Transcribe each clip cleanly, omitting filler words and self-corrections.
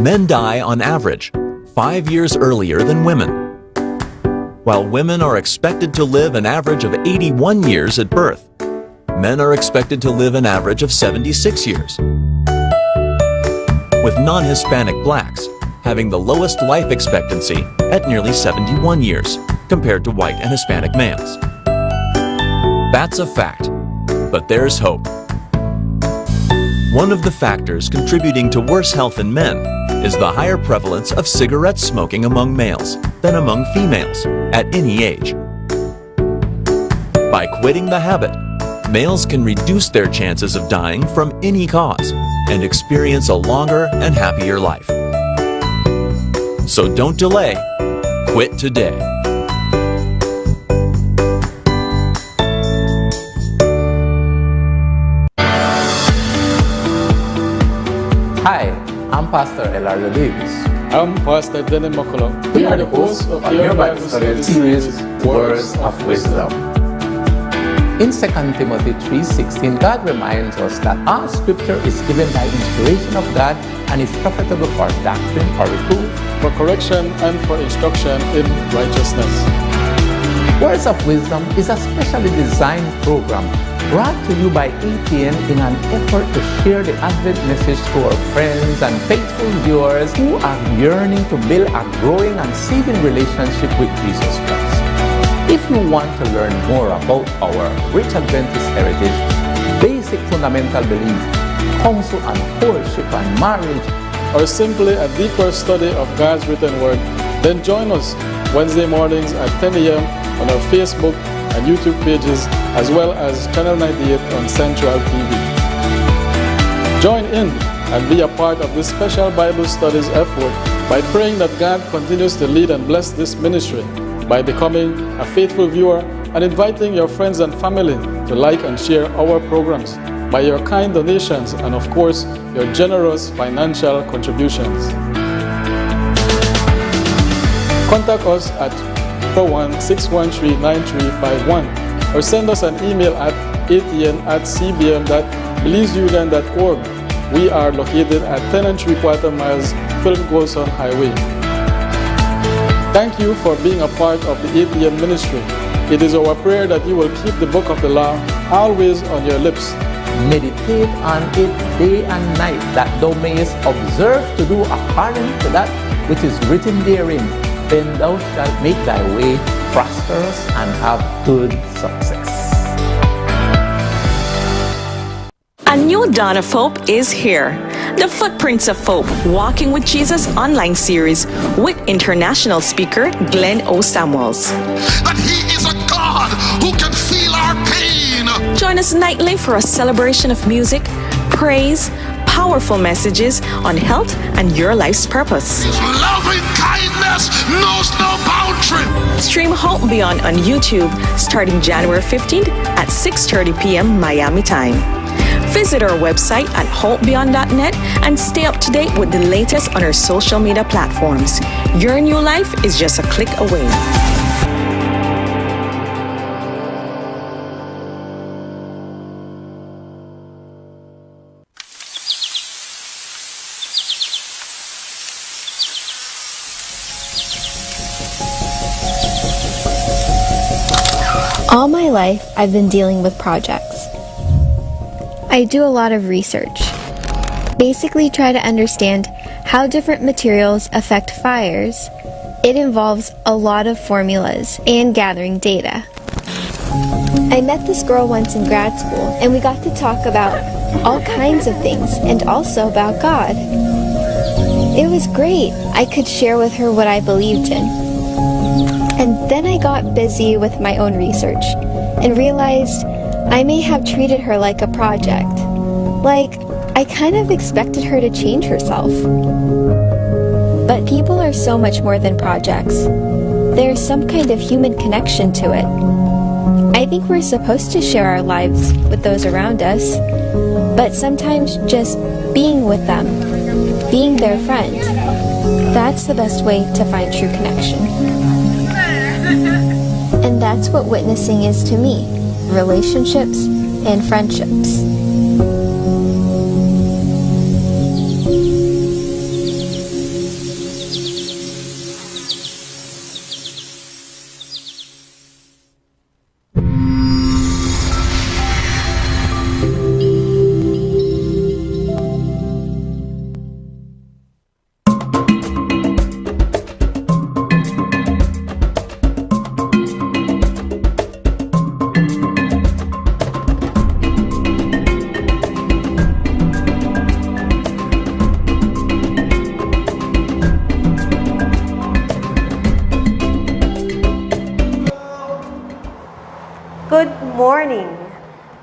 Men die on average 5 years earlier than women. While women are expected to live an average of 81 years at birth, men are expected to live an average of 76 years, with non-Hispanic blacks having the lowest life expectancy at nearly 71 years compared to white and Hispanic males. That's a fact, but there's hope. One of the factors contributing to worse health in men is the higher prevalence of cigarette smoking among males than among females at any age. By quitting the habit, males can reduce their chances of dying from any cause and experience a longer and happier life. So don't delay, quit today. Hi, I'm Pastor Eladio Davis. I'm Pastor Deshane Lopez. We are the hosts of our Bible study series, Words of Wisdom. In 2 Timothy 3:16, God reminds us that all scripture is given by inspiration of God and is profitable for doctrine, for reproof, For correction and for instruction in righteousness. Words of Wisdom is a specially designed program brought to you by ATN in an effort to share the Advent message to our friends and faithful viewers who are yearning to build a growing and saving relationship with Jesus Christ. If you want to learn more about our rich Adventist heritage, basic fundamental beliefs, counsel and courtship and marriage, Or simply a deeper study of God's written word, then join us Wednesday mornings at 10 a.m. on our Facebook and YouTube pages, as well as Channel 98 on Central TV. Join in and be a part of this special Bible studies effort by praying that God continues to lead and bless this ministry, by becoming a faithful viewer and inviting your friends and family to like and share our programs, by your kind donations and of course your generous financial contributions. Contact us at 416139351 or send us an email at atn@cbm.belizeunion.org. We are located at 10 3/4 miles Philip Golson Highway. Thank you for being a part of the ATN ministry. It is our prayer that you will keep the book of the law always on your lips. meditate on it day and night, that thou mayest observe to do according to that which is written therein. Then thou shalt make thy way prosperous and have good success. A new dawn of hope is here. The Footprints of Hope, Walking with Jesus online series with international speaker Glenn O. Samuels. That he is a God who can feel our pain. Join us nightly for a celebration of music, praise, powerful messages on health and your life's purpose. His loving kindness knows no boundary. Stream Hope Beyond on YouTube starting January 15th at 6:30 p.m. Miami time. Visit our website at hopebeyond.net and stay up to date with the latest on our social media platforms. Your new life is just a click away. All my life, I've been dealing with projects. I do a lot of research. Basically try to understand how different materials affect fires. It involves a lot of formulas and gathering data. I met this girl once in grad school, and we got to talk about all kinds of things and also about God. It was great. I could share with her what I believed in. And then I got busy with my own research and realized I may have treated her like a project. Like, I kind of expected her to change herself. But people are so much more than projects. There's some kind of human connection to it. I think we're supposed to share our lives with those around us, but sometimes just being with them, being their friend, that's the best way to find true connection. And that's what witnessing is to me, relationships and friendships.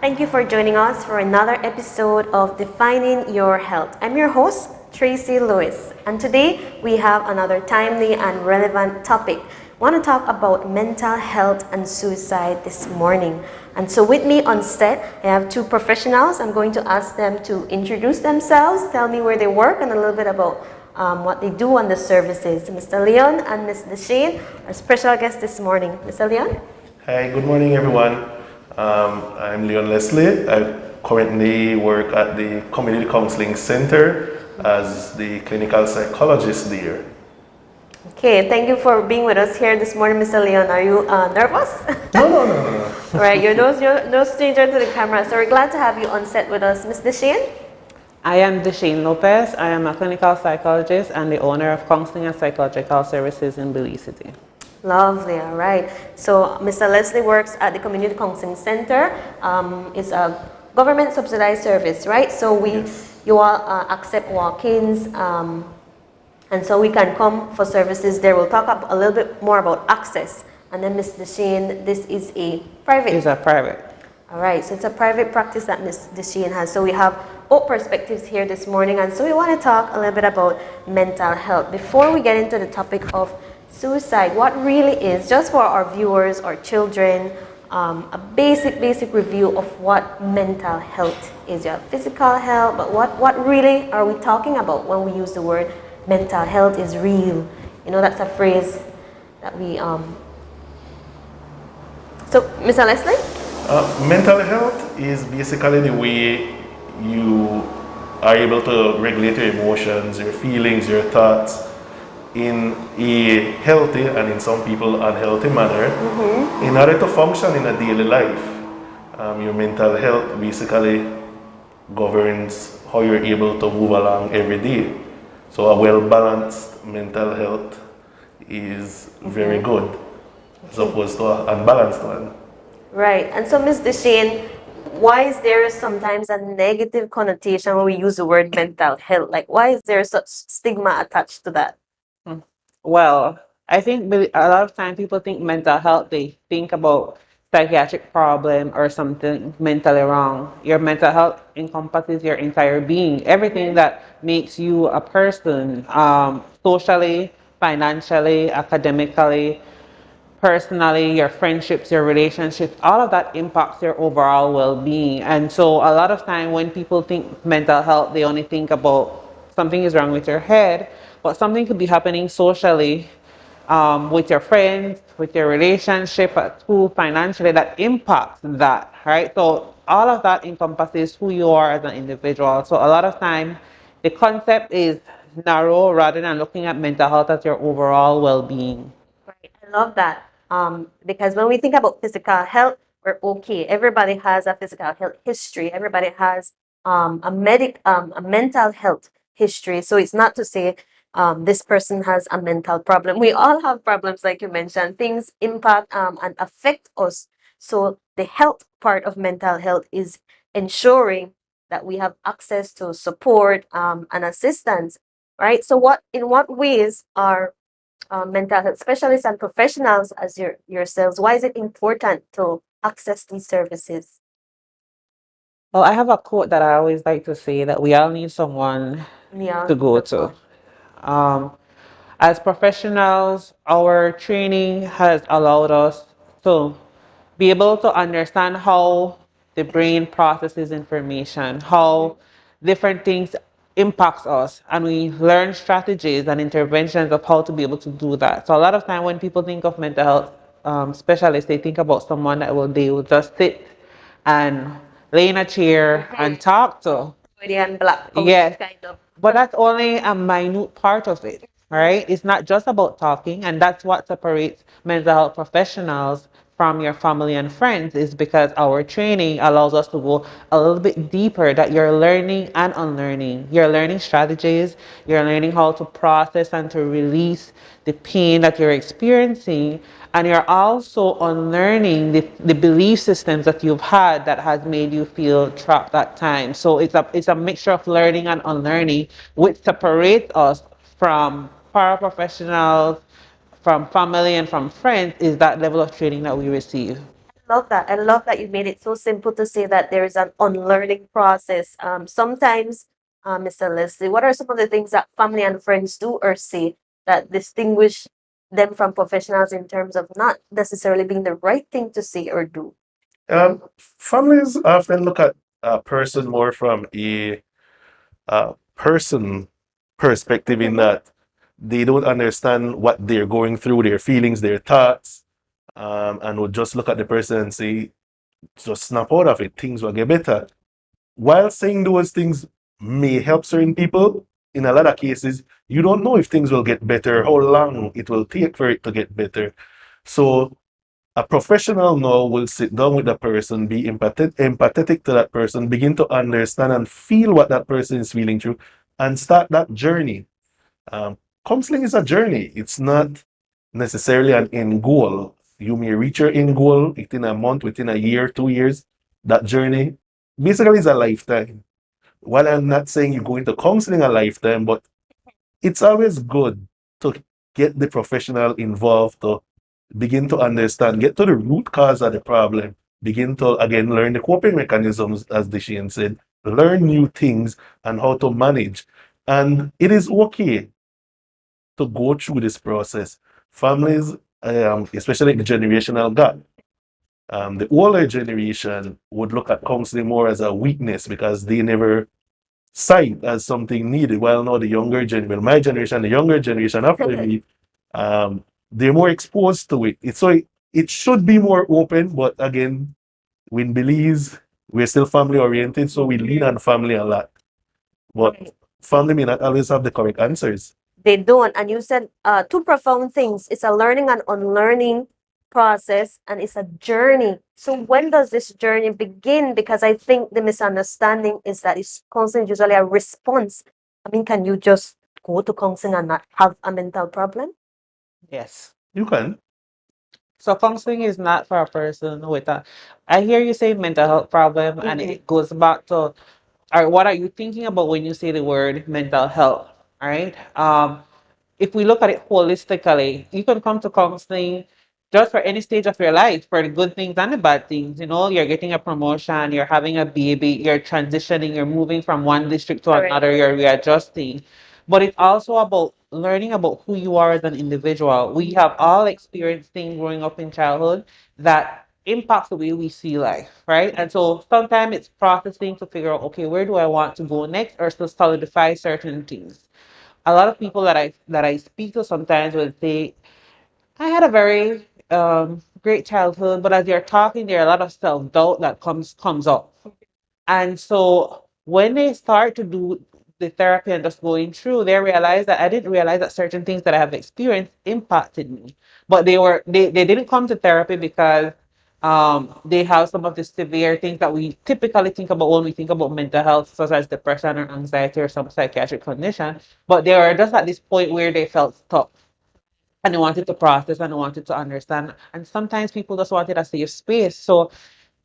Thank you for joining us for another episode of Defining Your Health. I'm your host, Tracy Lewis, and today we have another timely and relevant topic. I want to talk about mental health and suicide this morning. And so with me on set, I have two professionals. I'm going to ask them to introduce themselves, tell me where they work, and a little bit about what they do on the services. Mr. Leon and Ms. Deshane, our special guest this morning. Mr. Leon? Hi, good morning everyone. I'm Leon Leslie. I currently work at the Community Counselling Center as the Clinical Psychologist there. Okay, thank you for being with us here this morning, Mr. Leon. Are you nervous? No. All right, you're no stranger to the camera, so we're glad to have you on set with us. Ms. Deshane? I am Deshane Lopez. I am a clinical psychologist and the owner of Counselling Psychological Services in Belize City. Lovely, all right. So Mr. Leslie works at the Community Counselling Center. It's a government subsidized service, right? So you all accept walk-ins, and so we can come for services there. We'll talk a little bit more about access. And then Ms. Deshane, this is a private. It's a private. All right, so it's a private practice that Ms. Deshane has. So we have both perspectives here this morning, and so we want to talk a little bit about mental health. Before we get into the topic of suicide, what really is, just for our viewers or children, a basic review of what mental health is. You have physical health, but what really are we talking about when we use the word mental health is real? You know, that's a phrase that we... So, Mr. Leslie? Mental health is basically the way you are able to regulate your emotions, your feelings, your thoughts in a healthy and in some people unhealthy manner in order to function in a daily life. Your mental health basically governs how you're able to move along every day. So a well-balanced mental health is very good as opposed to an unbalanced one. Right. And so, Ms. Deshane, why is there sometimes a negative connotation when we use the word mental health? Like, why is there such stigma attached to that? Well, I think a lot of time people think mental health, they think about psychiatric problem or something mentally wrong. Your mental health encompasses your entire being, everything that makes you a person, socially, financially, academically, personally, your friendships, your relationships, all of that impacts your overall well-being. And so a lot of time when people think mental health, they only think about something is wrong with your head, but something could be happening socially, with your friends, with your relationship at school, financially, that impacts that, right? So all of that encompasses who you are as an individual. So a lot of time the concept is narrow rather than looking at mental health as your overall well-being. Right. I love that. Because when we think about physical health, we're okay. Everybody has a physical health history. Everybody has a mental health history. So it's not to say this person has a mental problem. We all have problems, like you mentioned. Things impact and affect us. So the health part of mental health is ensuring that we have access to support and assistance, right? So in what ways are mental health specialists and professionals as yourselves, why is it important to access these services? Well, I have a quote that I always like to say, that we all need someone to go to. As professionals, our training has allowed us to be able to understand how the brain processes information, how different things impacts us, and we learn strategies and interventions of how to be able to do that. So a lot of time when people think of mental health specialists, they think about someone that they will just sit and lay in a chair and talk to. And black coach, Yes, kind of. but that's only a minute part of it, right? It's not just about talking, and that's what separates mental health professionals from your family and friends, is because our training allows us to go a little bit deeper, that you're learning and unlearning. You're learning strategies, you're learning how to process and to release the pain that you're experiencing, and you're also unlearning the belief systems that you've had that has made you feel trapped at times. So it's a mixture of learning and unlearning, which separates us from paraprofessionals, from family and from friends, is that level of training that we receive. Love that. I love that you made it so simple to say that there is an unlearning process. Sometimes, Mr. Leslie, what are some of the things that family and friends do or say that distinguish them from professionals in terms of not necessarily being the right thing to say or do? Families often look at a person more from a person perspective in that they don't understand what they're going through, their feelings, their thoughts, and would just look at the person and say, just snap out of it, things will get better. While saying those things may help certain people, in a lot of cases, you don't know if things will get better, how long it will take for it to get better. So a professional now will sit down with the person, be empathetic to that person, begin to understand and feel what that person is feeling through, and start that journey. Counseling is a journey. It's not necessarily an end goal. You may reach your end goal within a month, within a year, 2 years. That journey basically is a lifetime. While I'm not saying you go into counseling a lifetime, but it's always good to get the professional involved to begin to understand, get to the root cause of the problem, begin to again learn the coping mechanisms, as Deshane said, learn new things and how to manage. And it is okay to go through this process. Families, especially the generational gap, the older generation would look at counseling more as a weakness because they never saw it as something needed. While now the younger generation, well, my generation, the younger generation after me, they're more exposed to it. It should be more open, but again, in Belize, we're still family oriented, so we lean on family a lot. But family may not always have the correct answers. They don't. And you said two profound things. It's a learning and unlearning process, and it's a journey. So when does this journey begin? Because I think the misunderstanding is that it's counseling is usually a response. I mean, can you just go to counseling and not have a mental problem? Yes. You can. So counseling is not for a person with a. I hear you say mental health problem, and it goes back to, what are you thinking about when you say the word mental health? All right. If we look at it holistically, you can come to counseling just for any stage of your life, for the good things and the bad things. You know, you're getting a promotion, you're having a baby, you're transitioning, you're moving from one district to Correct. another, you're readjusting. But it's also about learning about who you are as an individual. We have all experienced things growing up in childhood that impacts the way we see life, right? And so sometimes it's processing to figure out, okay, where do I want to go next, or to solidify certain things. A lot of people that I speak to sometimes will say, I had a very great childhood, but as you're talking, there are a lot of self-doubt that comes up. And so when they start to do the therapy and just going through, they realize that I didn't realize that certain things that I have experienced impacted me. But they didn't come to therapy because they have some of the severe things that we typically think about when we think about mental health, such as depression or anxiety or some psychiatric condition. But they were just at this point where they felt stuck and they wanted to process and they wanted to understand. And sometimes people just wanted a safe space. So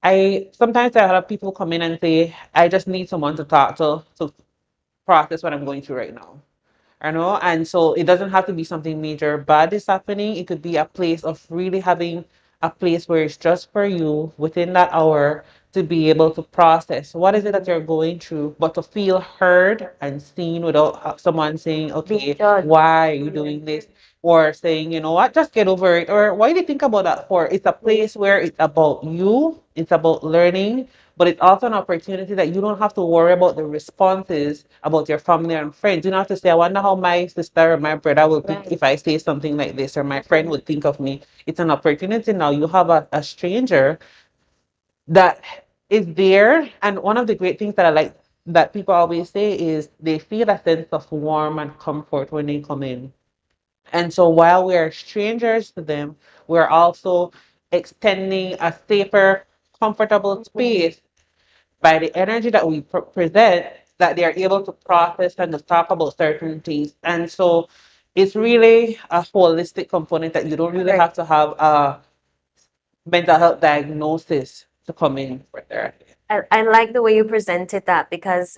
I sometimes I have people come in and say, I just need someone to talk to process what I'm going through right now. You know, and so it doesn't have to be something major bad is happening. It could be a place of really having a place where it's just for you within that hour to be able to process what is it that you're going through, but to feel heard and seen without someone saying, okay, why are you doing this? Or saying, you know what, just get over it. Or why do you think about that for? It's a place where it's about you, it's about learning, but it's also an opportunity that you don't have to worry about the responses about your family and friends. You don't have to say, I wonder how my sister or my brother will think if I say something like this, or my friend would think of me. It's an opportunity now. You have a stranger that is there. And one of the great things that I like that people always say is they feel a sense of warmth and comfort when they come in. And so while we are strangers to them, we're also extending a safer, comfortable space by the energy that we present, that they are able to process and to talk about certain things. And so it's really a holistic component that you don't really have to have a mental health diagnosis to come in for therapy. I like the way you presented that because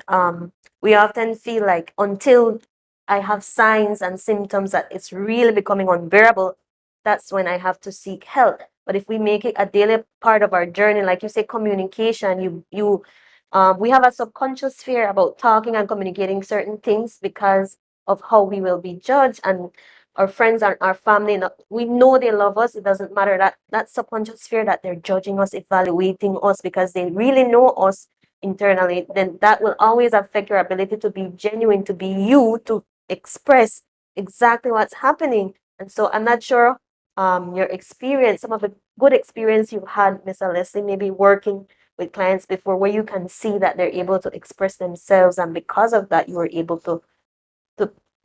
we often feel like until I have signs and symptoms that it's really becoming unbearable, that's when I have to seek help. But if we make it a daily part of our journey, like you say, communication, we have a subconscious fear about talking and communicating certain things because of how we will be judged, and our friends and our family, we know they love us. It doesn't matter that subconscious fear that they're judging us, evaluating us because they really know us internally, then that will always affect your ability to be genuine, to be you, to express exactly what's happening. And so I'm not sure your experience, some of the good experience you've had, Mr. Leslie, maybe working with clients before, where you can see that they're able to express themselves, and because of that you were able to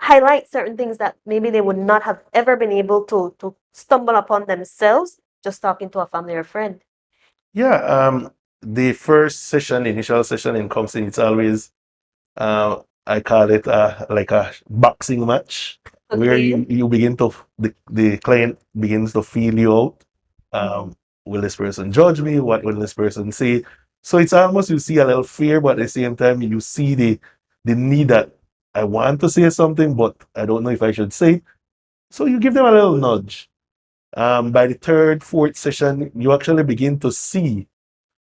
highlight certain things that maybe they would not have ever been able to stumble upon themselves just talking to a family or friend. Yeah, the first session, initial session in counseling, it's always I call it like a boxing match, where Okay. you begin to the client begins to feel you out. Will this person judge me? What will this person say? So it's almost, you see a little fear, but at the same time you see the need that I want to say something, but I don't know if I should say it. So you give them a little nudge. By the third, fourth session, you actually begin to see,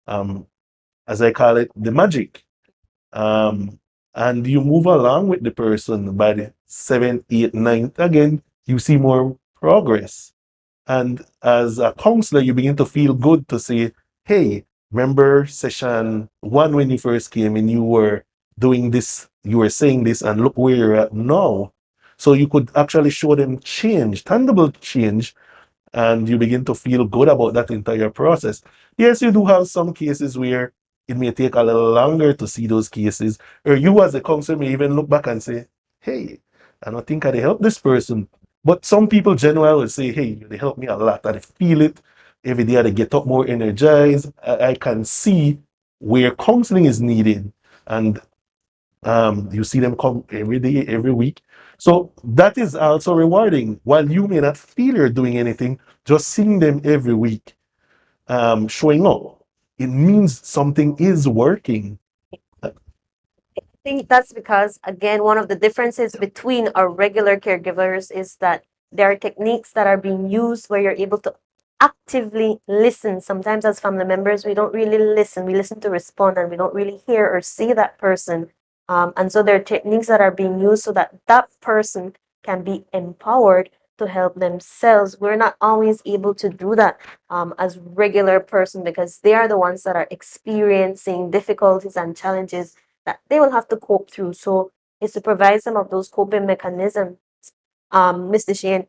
as I call it, the magic. And you move along with the person. By the seventh, eighth, ninth, again, you see more progress. And as a counselor, you begin to feel good to say, hey, remember session one when you first came and you were doing this, you were saying this, and look where you're at now. So you could actually show them change, tangible change, and you begin to feel good about that entire process. Yes, you do have some cases where it may take a little longer to see those cases, or you as a counselor may even look back and say, hey, I don't think I help this person. But some people generally will say, hey, they help me a lot. I feel it every day. I get up more energized. I can see where counseling is needed. And you see them come every day, every week. So that is also rewarding. While you may not feel you're doing anything, just seeing them every week, showing up, it means something is working. I think that's because, again, one of the differences between our regular caregivers is that there are techniques that are being used where you're able to actively listen. Sometimes as family members, we don't really listen. We listen to respond, and we don't really hear or see that person. And so there are techniques that are being used so that that person can be empowered to help themselves. We're not always able to do that as regular person, because they are the ones that are experiencing difficulties and challenges that they will have to cope through. So it's to provide some of those coping mechanisms. Mr. Shane,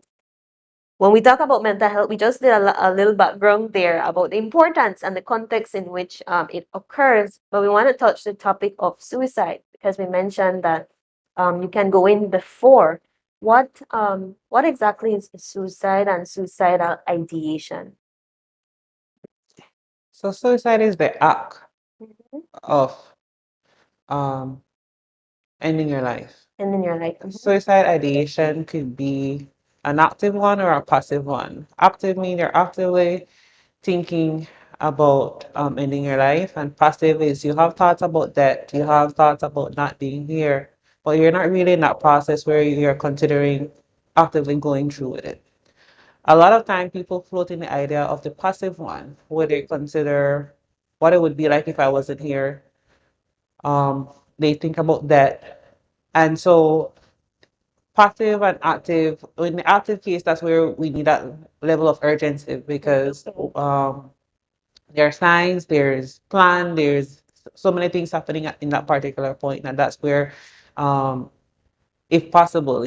when we talk about mental health, we just did a little background there about the importance and the context in which it occurs, but we want to touch the topic of suicide, because we mentioned that you can go in before. What exactly is suicide and suicidal ideation? So suicide is the act Mhm. of um, ending your life. And then you're like, Suicide ideation could be an active one or a passive one. Active means you're actively thinking about ending your life, and passive is you have thoughts about death, you have thoughts about not being here, but you're not really in that process where you're considering actively going through with it. A lot of time people float in the idea of the passive one, where they consider what it would be like if I wasn't here. They think about that. And so passive and active, in the active case, that's where we need that level of urgency, because there are signs, there's plan, there's so many things happening in that particular point, and that's where, if possible,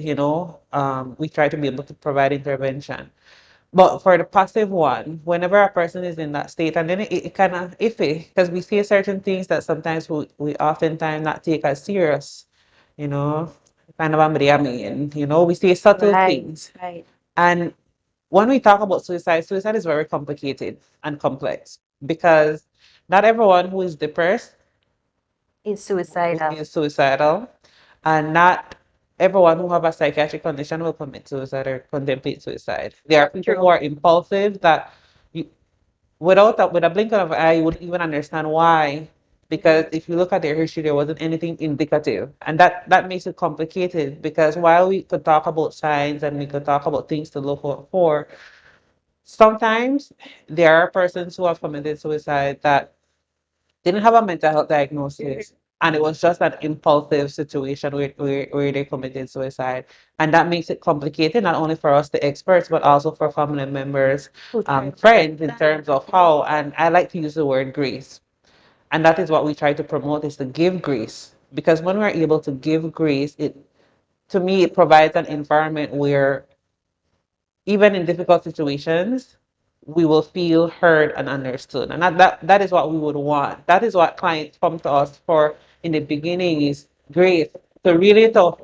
we try to be able to provide intervention. But for the passive one, whenever a person is in that state, and then it kind of iffy, because we see certain things that sometimes we oftentimes not take as serious, you know, kind of and we see subtle things. right. And when we talk about suicide, suicide is very complicated and complex, because not everyone who is depressed Is suicidal. is suicidal, and not everyone who have a psychiatric condition will commit suicide or contemplate suicide. There are people who are impulsive that you, with a blink of an eye, you wouldn't even understand why. Because if you look at their history, there wasn't anything indicative. And that makes it complicated, because while we could talk about signs and we could talk about things to look for, Sometimes there are persons who have committed suicide that didn't have a mental health diagnosis, and it was just an impulsive situation where they committed suicide. And that makes it complicated, not only for us, the experts, but also for family members, friends, in terms of how, and I like to use the word grace. And that is what we try to promote, is to give grace. Because when we're able to give grace, it, to me, it provides an environment where even in difficult situations, we will feel heard and understood. And that is what we would want. That is what clients come to us for in the beginning, is grace. To really to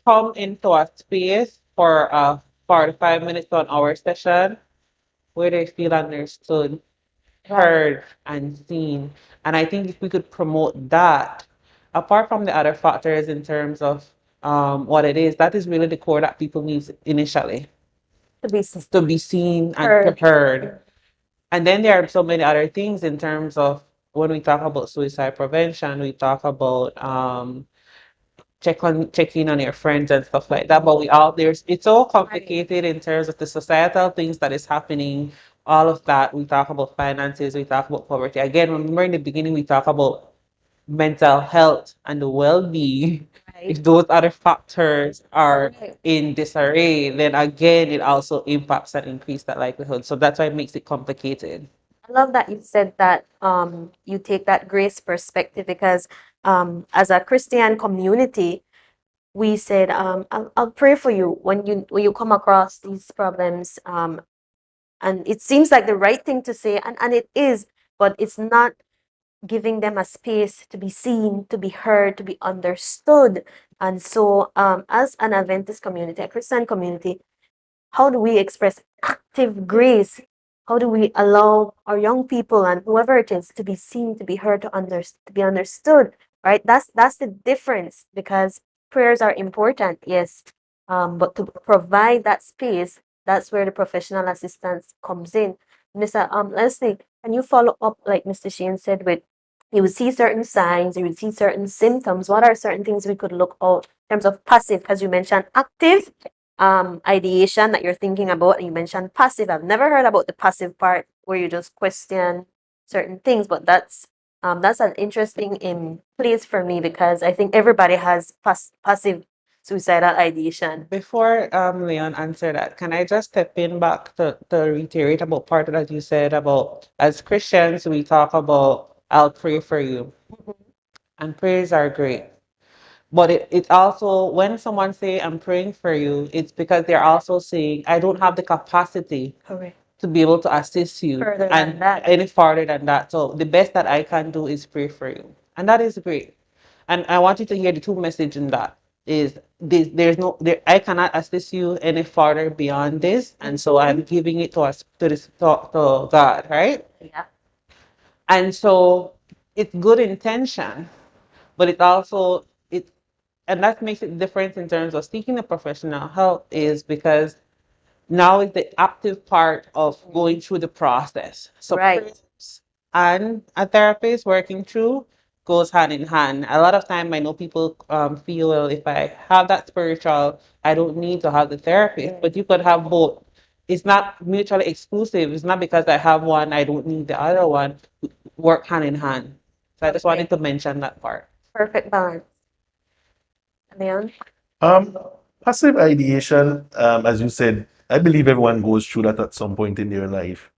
come into a space for a 45 minutes to an hour session where they feel understood, heard, and seen. And I think if we could promote that, apart from the other factors in terms of what it is, that is really the core that people need initially, to be seen and heard. And then there are so many other things in terms of when we talk about suicide prevention, we talk about checking on your friends and stuff like that. But it's all complicated in terms of the societal things that is happening. All of that, we talk about finances, we talk about poverty. Again, remember in the beginning we talk about mental health and the well-being. If those other factors are in disarray, then again it also impacts and increase that likelihood. So that's why it makes it complicated. I love that you said that you take that grace perspective, because as a Christian community, we said I'll pray for you when you come across these problems, and it seems like the right thing to say, and it is, but it's not giving them a space to be seen, to be heard, to be understood. And so as an Adventist community, a Christian community, how do we express active grace? How do we allow our young people and whoever it is to be seen, to be heard, to be understood? Right? That's the difference, because prayers are important, yes, but to provide that space, that's where the professional assistance comes in. Mr. Leslie, can you follow up, like Mr. Shane said, with you would see certain signs, you would see certain symptoms. What are certain things we could look out in terms of passive? Because you mentioned active ideation that you're thinking about, and you mentioned passive. I've never heard about the passive part where you just question certain things, but that's an interesting place for me, because I think everybody has passive suicidal ideation. Before Leon answer that, can I just step in back to reiterate about part that you said about, as Christians, we talk about, I'll pray for you. And prayers are great. But it also, when someone say, I'm praying for you, it's because they're also saying, I don't have the capacity to be able to assist you any farther than that. So the best that I can do is pray for you. And that is great. And I want you to hear the true message in that is I cannot assist you any farther beyond this. And so I'm giving it to God, right? Yeah. And so it's good intention, but and that makes it different in terms of seeking a professional help, is because now is the active part of going through the process. So prayers and a therapist working through goes hand in hand. A lot of time I know people feel, well, if I have that spiritual, I don't need to have the therapist, but you could have both. It's not mutually exclusive. It's not because I have one, I don't need the other one. Work hand in hand. So I just wanted to mention that part. Perfect balance. Leon? Passive ideation, as you said, I believe everyone goes through that at some point in their life.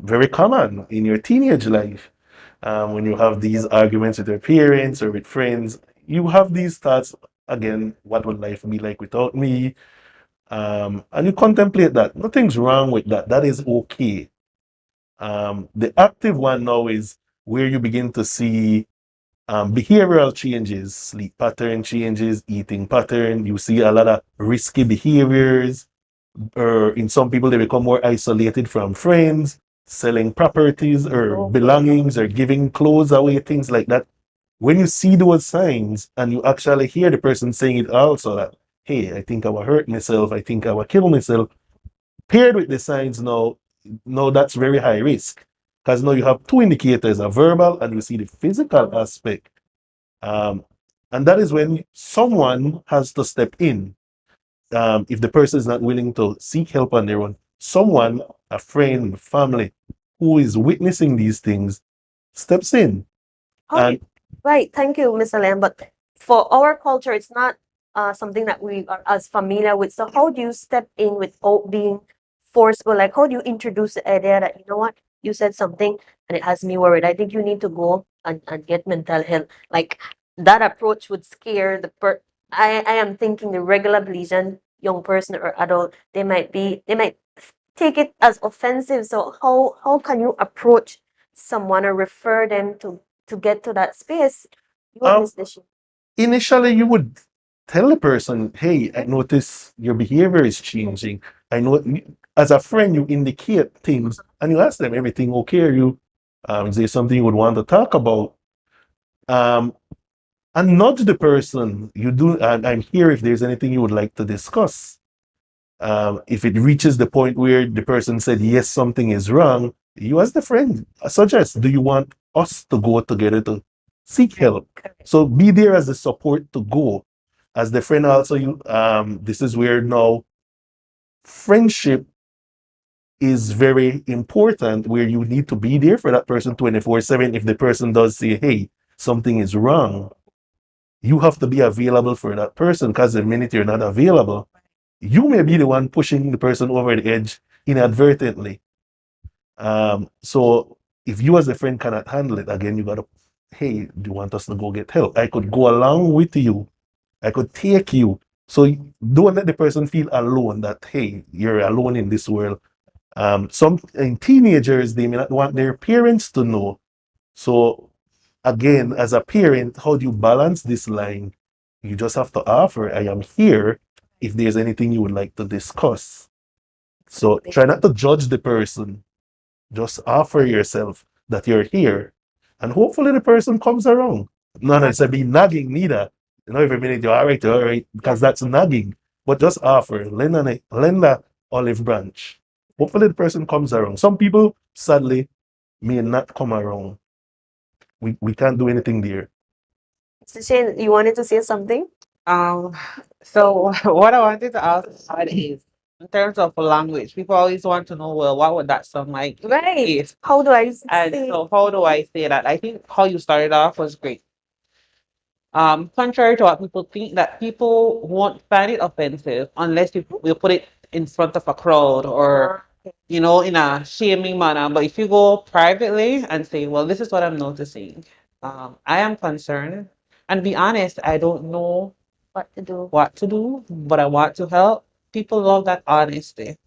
Very common in your teenage life. When you have these arguments with your parents or with friends, you have these thoughts, again, what would life be like without me? And you contemplate that. Nothing's wrong with that. That is okay. The active one now is where you begin to see behavioral changes, sleep pattern changes, eating pattern. You see a lot of risky behaviors, or in some people, they become more isolated from friends, selling properties or belongings or giving clothes away, things like that. When you see those signs and you actually hear the person saying it also, that, hey, I think I will hurt myself, I think I will kill myself, paired with the signs now that's very high risk. Because now you have two indicators, a verbal and you see the physical aspect. And that is when someone has to step in. If the person is not willing to seek help on their own, someone, a friend, family, who is witnessing these things steps in. And Right, thank you, Mr. Lam. But for our culture, it's not something that we are as familiar with. So how do you step in without being forceful? Like, how do you introduce the idea that, you know what, you said something and it has me worried. I think you need to go and get mental health. Like, that approach would scare I am thinking the regular Belizean young person or adult, they might take it as offensive. So how can you approach someone or refer them to get to that space? You um, Miss Deshane. initially, you would tell the person, hey, I notice your behavior is changing. I know, as a friend, you indicate things and you ask them, everything okay? Are you, is there something you would want to talk about? And nudge the person. You do, and I'm here if there's anything you would like to discuss. If it reaches the point where the person said, yes, something is wrong, you as the friend suggest, do you want us to go together to seek help? So be there as the support to go. As the friend also, this is where now friendship is very important, where you need to be there for that person 24/7. If the person does say, hey, something is wrong, you have to be available for that person, because the minute you're not available, you may be the one pushing the person over the edge inadvertently. So if you as a friend cannot handle it, again, you gotta, hey, do you want us to go get help? I could go along with you. I could take you. So don't let the person feel alone, that, hey, you're alone in this world. Some teenagers, they may not want their parents to know. So again, as a parent, how do you balance this line? You just have to offer, I am here if there's anything you would like to discuss. So try not to judge the person. Just offer yourself that you're here. And hopefully the person comes around. Not necessarily nagging neither. You know, every minute you're all right, because that's nagging. But just offer, lend a olive branch. Hopefully the person comes around. Some people, sadly, may not come around. We can't do anything there. Deshane, you wanted to say something? Um, so what I wanted to ask is, in terms of language, people always want to know, well, what would that sound like? Right. If, How do I and say? so how do I say that? I think how you started off was great. Contrary to what people think, that people won't find it offensive unless you put it in front of a crowd or, you know, in a shaming manner. But if you go privately and say, well, this is what I'm noticing, I am concerned, and be honest, I don't know What to do? but I want to help. People love that honesty.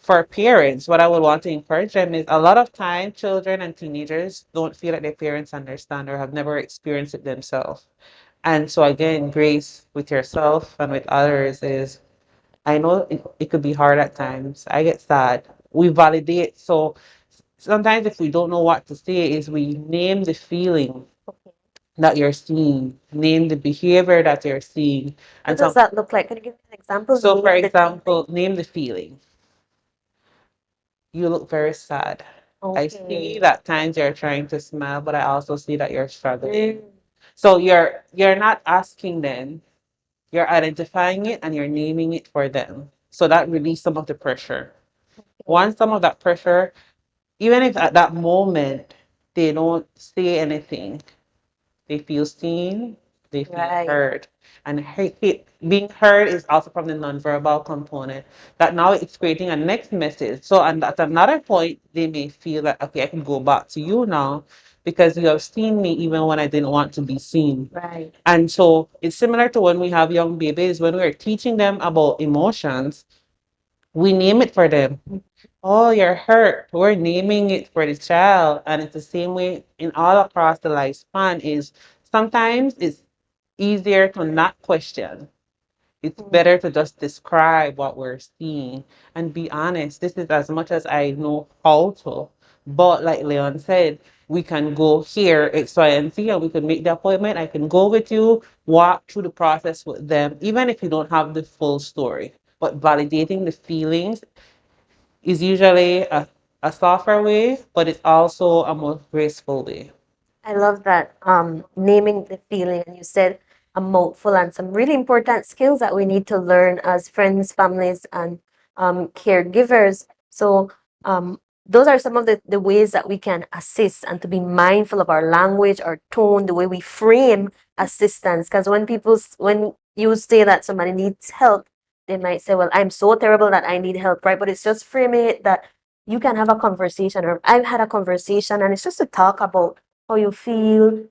For parents, what I would want to encourage them is, a lot of time, children and teenagers don't feel like their parents understand or have never experienced it themselves. And so again, grace with yourself and with others is, I know it could be hard at times. I get sad. We validate. So sometimes if we don't know what to say, is we name the feeling that you're seeing, name the behavior that you're seeing. What does that look like? Can you give me an example? So for example, name the feeling. You look very sad. I see that times you're trying to smile, but I also see that you're struggling. So you're not asking them, you're identifying it and you're naming it for them. So that release some of the pressure. Once some of that pressure, even if at that moment they don't say anything, they feel seen, they feel heard. And being heard is also from the nonverbal component. That now it's creating a next message. So, and at another point, they may feel that, okay, I can go back to you now because you have seen me even when I didn't want to be seen. Right. And so it's similar to when we have young babies, when we're teaching them about emotions, we name it for them. Oh, you're hurt. We're naming it for the child. And it's the same way in all across the lifespan. Is sometimes it's easier to not question. It's better to just describe what we're seeing and be honest. This is as much as I know how to. But like Leon said, we can go here, X, Y, and Z, and we can make the appointment. I can go with you, walk through the process with them, even if you don't have the full story. But validating the feelings is usually a softer way, but it's also a more graceful way. I love that. Naming the feeling, and you said a mouthful, and some really important skills that we need to learn as friends, families, and caregivers. So those are some of the ways that we can assist, and to be mindful of our language, our tone, the way we frame assistance. Because when you say that somebody needs help, they might say, well, I'm so terrible that I need help, right? But it's just framing it that you can have a conversation, or I've had a conversation, and it's just to talk about how you feel.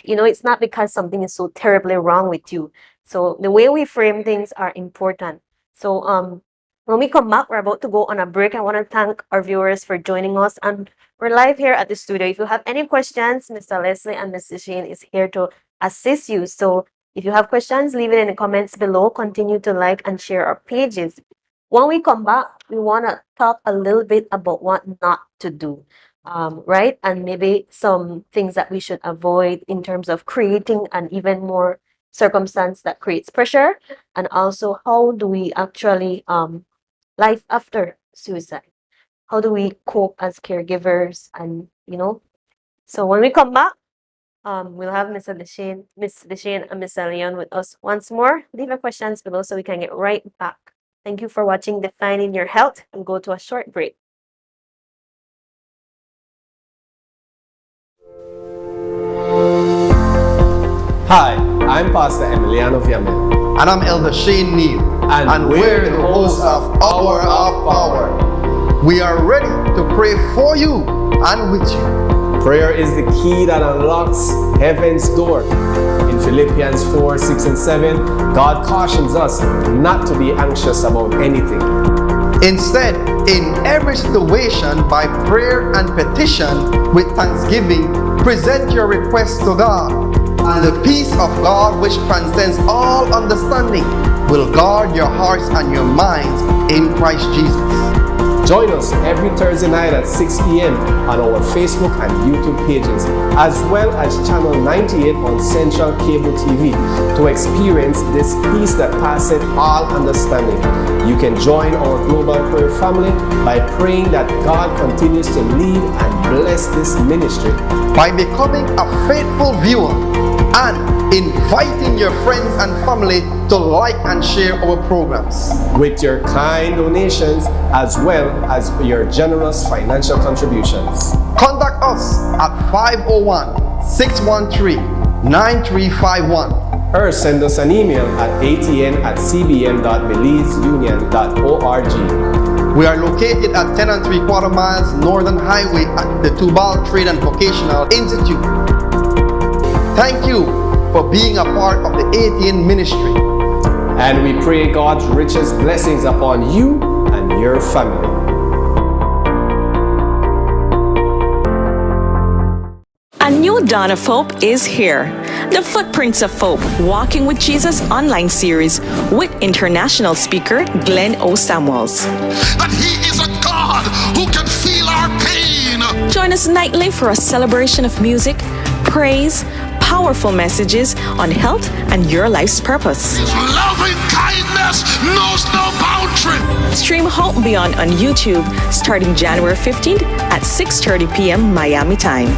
It's not because something is so terribly wrong with you. So the way we frame things are important. So when we come back, we're about to go on a break. I want to thank our viewers for joining us, and we're live here at the studio. If you have any questions, Mr. Leslie and Mr. Deshane is here to assist you. So if you have questions, leave it in the comments below. Continue to like and share our pages. When we come back, we want to talk a little bit about what not to do, right? And maybe some things that we should avoid in terms of creating an even more circumstance that creates pressure, and also how do we actually life after suicide. How do we cope as caregivers? And so when we come back, we'll have Mr. Deshane, Miss Deshane, and Mr. Leon with us once more. Leave your questions below so we can get right back. Thank you for watching Defining Your Health, and go to a short break. Hi, I'm Pastor Emiliano Viamel. And I'm Elder Shane Neal. And we're the hosts of Hour of Power. We are ready to pray for you and with you. Prayer is the key that unlocks heaven's door. In Philippians 4, 6, and 7, God cautions us not to be anxious about anything. Instead, in every situation, by prayer and petition, with thanksgiving, present your requests to God. And the peace of God, which transcends all understanding, will guard your hearts and your minds in Christ Jesus. Join us every Thursday night at 6 p.m. on our Facebook and YouTube pages, as well as Channel 98 on Central Cable TV, to experience this peace that passeth all understanding. You can join our global prayer family by praying that God continues to lead and bless this ministry. By becoming a faithful viewer and inviting your friends and family to like and share our programs. With your kind donations as well as your generous financial contributions. Contact us at 501-613-9351. Or send us an email at atn@cbn.belizeunion.org. We are located at 10 3/4 miles Northern Highway at the Tubal Trade and Vocational Institute. Thank you for being a part of the ATN ministry. And we pray God's richest blessings upon you and your family. A new dawn of hope is here. The Footprints of Hope, Walking with Jesus online series with international speaker Glenn O. Samuels. That He is a God who can feel our pain. Join us nightly for a celebration of music, praise, powerful messages on health and your life's purpose. His loving kindness knows no boundary. Stream Hope Beyond on YouTube starting January 15th at 6:30 p.m. Miami time.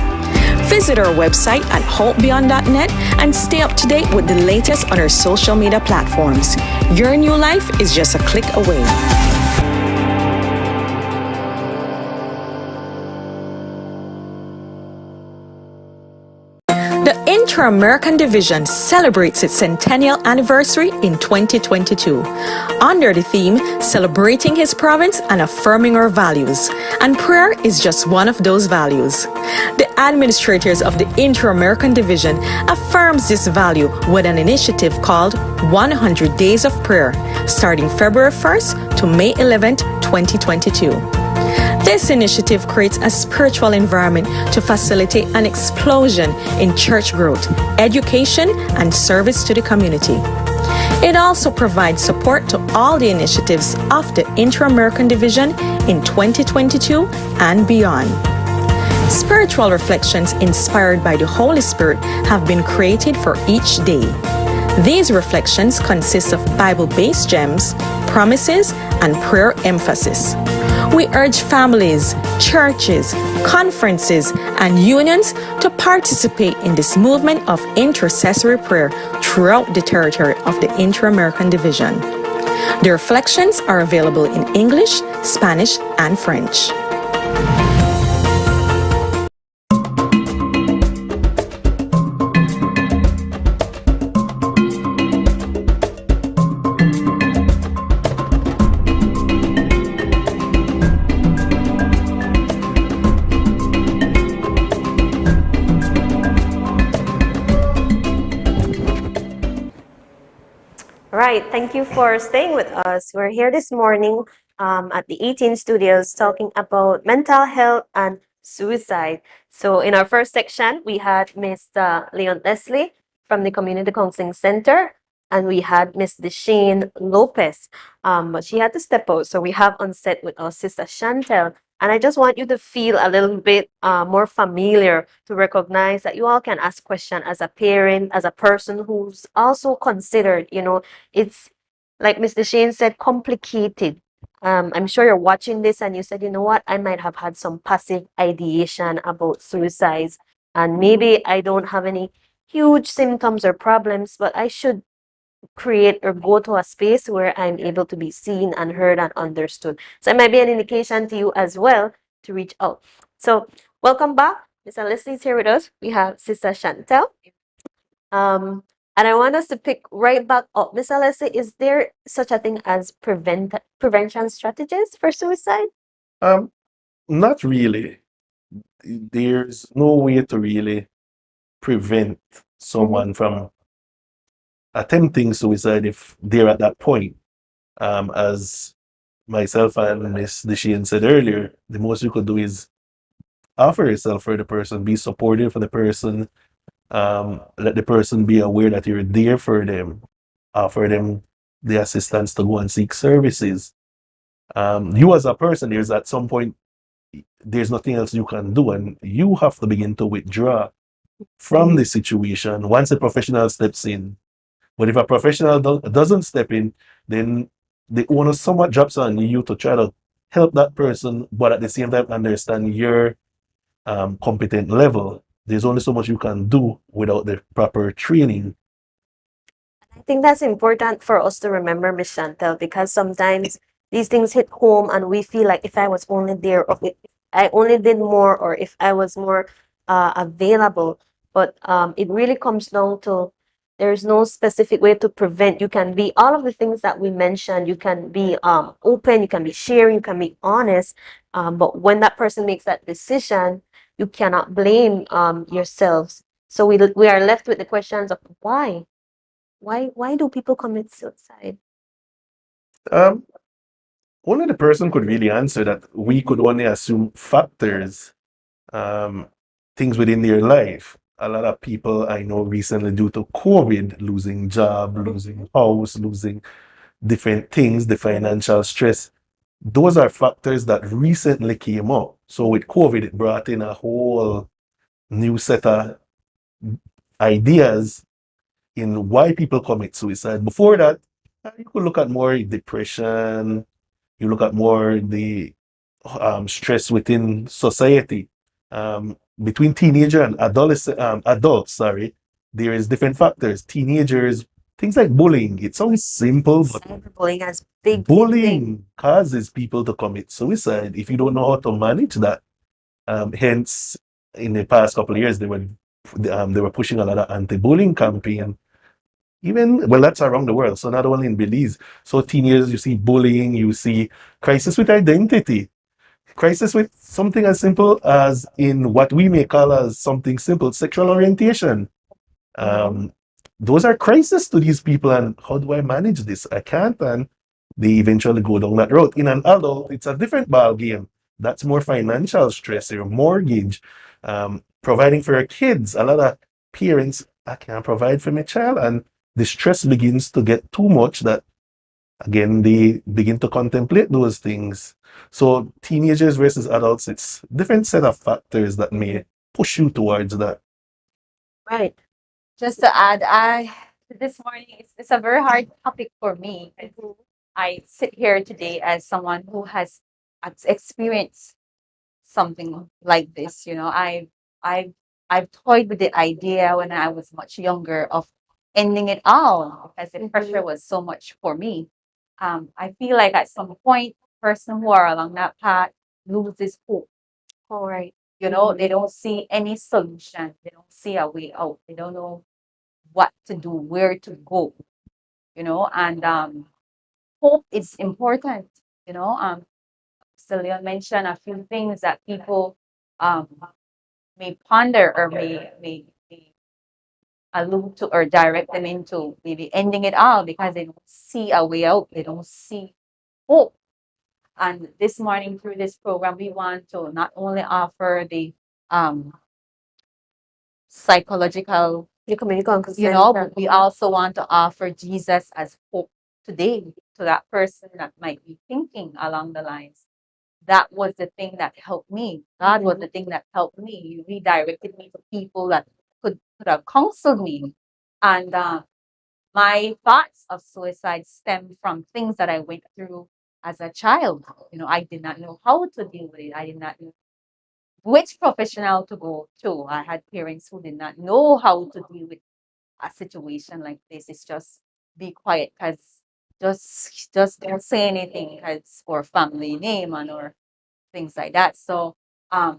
Visit our website at hopebeyond.net and stay up to date with the latest on our social media platforms. Your new life is just a click away. The Inter-American Division celebrates its centennial anniversary in 2022 under the theme Celebrating His Province and Affirming Our Values, and prayer is just one of those values. The administrators of the Inter-American Division affirms this value with an initiative called 100 Days of Prayer, starting February 1st to May 11th, 2022. This initiative creates a spiritual environment to facilitate an explosion in church growth, education, and service to the community. It also provides support to all the initiatives of the Inter-American Division in 2022 and beyond. Spiritual reflections inspired by the Holy Spirit have been created for each day. These reflections consist of Bible-based gems, promises, and prayer emphasis. We urge families, churches, conferences, and unions to participate in this movement of intercessory prayer throughout the territory of the Inter-American Division. The reflections are available in English, Spanish, and French. All right, thank you for staying with us. We're here this morning at the ATN studios talking about mental health and suicide. So in our first section, we had Mr. Leon Leslie from the Community Counselling Center, and we had Miss Deshane Lopez, but she had to step out. So we have on set with our sister Chantel. And I just want you to feel a little bit more familiar, to recognize that you all can ask questions as a parent, as a person who's also considered, it's like Mr. Shane said, complicated. I'm sure you're watching this and you said, you know what, I might have had some passive ideation about suicides, and maybe I don't have any huge symptoms or problems, but I should create or go to a space where I'm able to be seen and heard and understood. So it might be an indication to you as well to reach out. So welcome back. Mr. Leslie is here with us. We have Sister Chantel. And I want us to pick right back up. Mr. Leslie, is there such a thing as prevention strategies for suicide? Not really. There's no way to really prevent someone from attempting suicide if they're at that point. As myself and Miss Deshane said earlier, the most you could do is offer yourself for the person, be supportive for the person, let the person be aware that you're there for them, offer them the assistance to go and seek services. You as a person, there's at some point, there's nothing else you can do, and you have to begin to withdraw from the situation once a professional steps in. But if a professional doesn't step in, then the onus somewhat drops on you to try to help that person, but at the same time understand your competent level. There's only so much you can do without the proper training. I think that's important for us to remember, Miss Chantel, because sometimes these things hit home and we feel like if I was only there, or if I only did more, or if I was more available. But it really comes down to there's no specific way to prevent. You can be all of the things that we mentioned. You can be open, you can be sharing, you can be honest. But when that person makes that decision, you cannot blame yourselves. So we are left with the questions of why? Why do people commit suicide? Only the person could really answer that. We could only assume factors, things within their life. A lot of people I know recently, due to COVID, losing job, losing house, losing different things, the financial stress, those are factors that recently came up. So with COVID, it brought in a whole new set of ideas in why people commit suicide. Before that, you could look at more depression, you look at more the stress within society. Between teenager and adults, there is different factors. Teenagers, things like bullying. It sounds simple, but Cyberbullying has big bullying causes people to commit suicide if you don't know how to manage that. Hence, in the past couple of years, they were pushing a lot of anti-bullying campaign. That's around the world, so not only in Belize. So teenagers, you see bullying, you see crisis with identity, crisis with something as simple as in what we may call as something simple, sexual orientation. Those are crises to these people, and how do I manage this? I can't, and they eventually go down that road. In an adult, it's a different ball game. That's more financial stress, your mortgage, providing for your kids. A lot of parents, I can't provide for my child, and the stress begins to get too much that, again, they begin to contemplate those things. So teenagers versus adults, it's different set of factors that may push you towards that. Right. Just to add, this morning it's a very hard topic for me. I sit here today as someone who has experienced something like this. I've toyed with the idea when I was much younger of ending it all because the pressure was so much for me. I feel like at some point person who are along that path loses hope. All right. You know, they don't see any solution. They don't see a way out. They don't know what to do, where to go. You know, and hope is important. You know, Celia mentioned a few things that people um, may ponder or may allude to or direct them into maybe ending it all because they don't see a way out. They don't see hope. And this morning through this program, we want to not only offer the um, psychological, The Community Counselling you know, Center. but we also want to offer Jesus as hope today to that person that might be thinking along the lines. That was the thing that helped me. God was the thing that helped me. You redirected me to people that could have counseled me. And my thoughts of suicide stem from things that I went through as a child. You know, I did not know how to deal with it. I did not know which professional to go to. I had parents who did not know how to deal with a situation like this. It's just be quiet because just don't say anything because or family name and or things like that. So a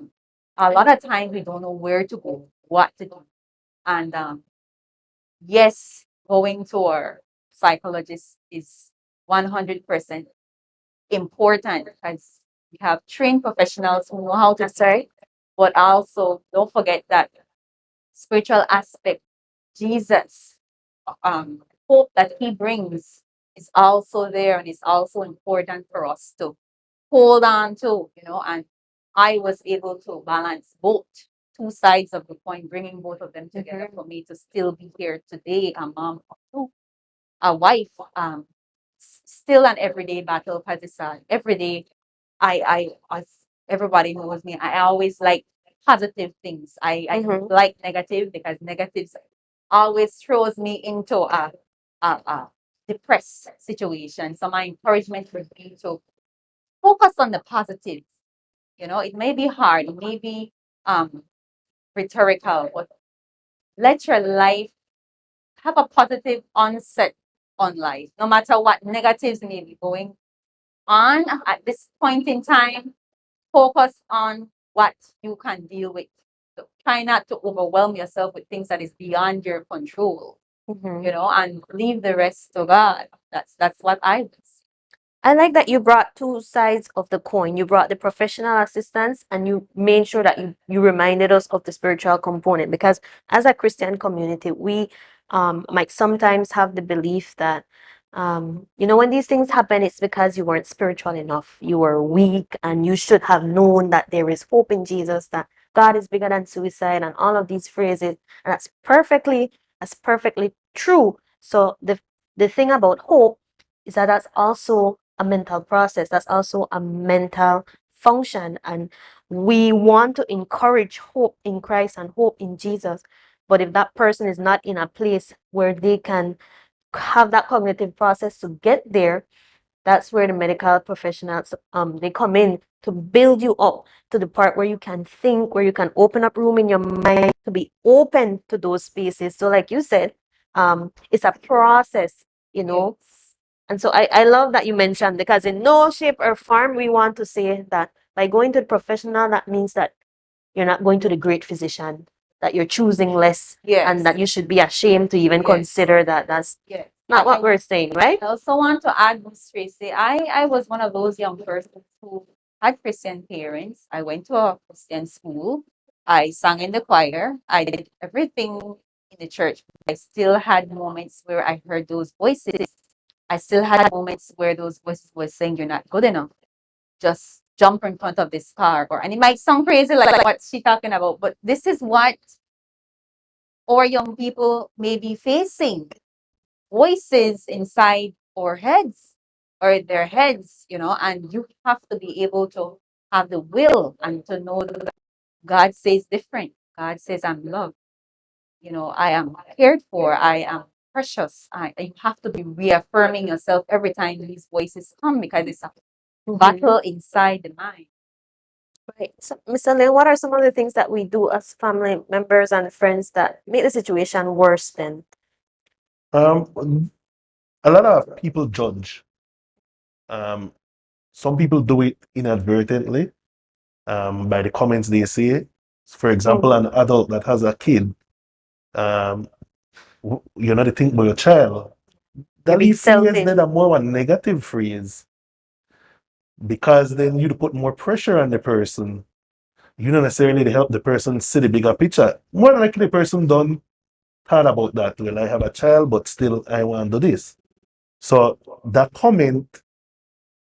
lot of times we don't know where to go, what to do. And yes, going to our psychologist is 100% important because we have trained professionals who know how to say, but also don't forget that spiritual aspect, Jesus, hope that he brings is also there and is also important for us to hold on to, you know, and I was able to balance both two sides of the coin, bringing both of them together for me to still be here today, a mom of two, a wife, still an everyday battle because it's everyday. As everybody knows me, I always like positive things. I don't like negative because negatives always throws me into a depressed situation. So my encouragement would be to focus on the positives. You know, it may be hard, it may be rhetorical, but let your life have a positive onset on life, no matter what negatives may be going on at this point in time. Focus on what you can deal with. So try not to overwhelm yourself with things that is beyond your control, you know, and leave the rest to God. That's what I would say. I like that you brought two sides of the coin. You brought the professional assistance and you made sure that you reminded us of the spiritual component because as a Christian community, we might sometimes have the belief that you know, when these things happen, it's because you weren't spiritual enough. You were weak and you should have known that there is hope in Jesus, that God is bigger than suicide and all of these phrases. And that's perfectly true. So the thing about hope is that that's also a mental process. That's also a mental function. And we want to encourage hope in Christ and hope in Jesus. But if that person is not in a place where they can have that cognitive process to get there, that's where the medical professionals they come in to build you up to the part where you can think, where you can open up room in your mind to be open to those spaces. So like you said, it's a process, you know. And so I love that you mentioned, because in no shape or form we want to say that by going to the professional, that means that you're not going to the great physician, that you're choosing less, and that you should be ashamed to even consider that. That's not what we're saying, right? I also want to add, Miss Tracy, I was one of those young persons who had Christian parents. I went to a Christian school. I sang in the choir. I did everything in the church. I still had moments where I heard those voices. I still had moments where those voices were saying, "You're not good enough. Just jump in front of this car." And it might sound crazy like what she's talking about, but this is what our young people may be facing. Voices inside our heads or their heads, you know, and you have to be able to have the will and to know that God says different. God says, "I'm loved. You know, I am cared for. I am precious." You have to be reaffirming yourself every time these voices come because it's a battle inside the mind. Right. So, Mr. Lynn, what are some of the things that we do as family members and friends that make the situation worse then? A lot of people judge. Um, Some people do it inadvertently by the comments they say. For example, an adult that has a kid, you know, they think about your child. That Maybe leave phrase selfish. that are more of a negative phrase, because then you put more pressure on the person. You don't necessarily help the person see the bigger picture. More than likely, the person don't thought about that. Well, I have a child, but still I want to do this. So that comment,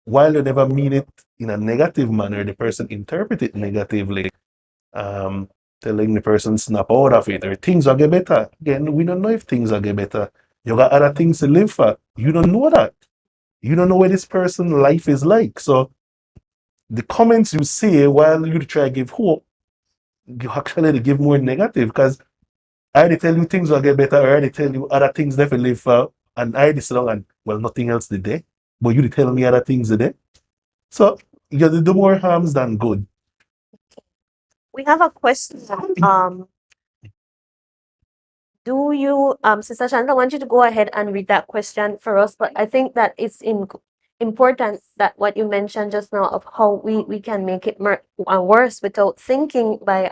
while you never mean it in a negative manner, the person interpret it negatively, telling the person snap out of it or things will get better. Again, we don't know if things will get better. You got other things to live for. You don't know that. You don't know what this person's life is like. So the comments you say while you try to give hope, you actually give more negative, because I already tell you things will get better, I already tell you other things definitely live for, and I already sit down and, well, nothing else did there, but you tell me other things did there. So you do more harms than good. We have a question. Do you, Sister Shanta, I want you to go ahead and read that question for us, but I think that it's important that what you mentioned just now of how we can make it worse without thinking by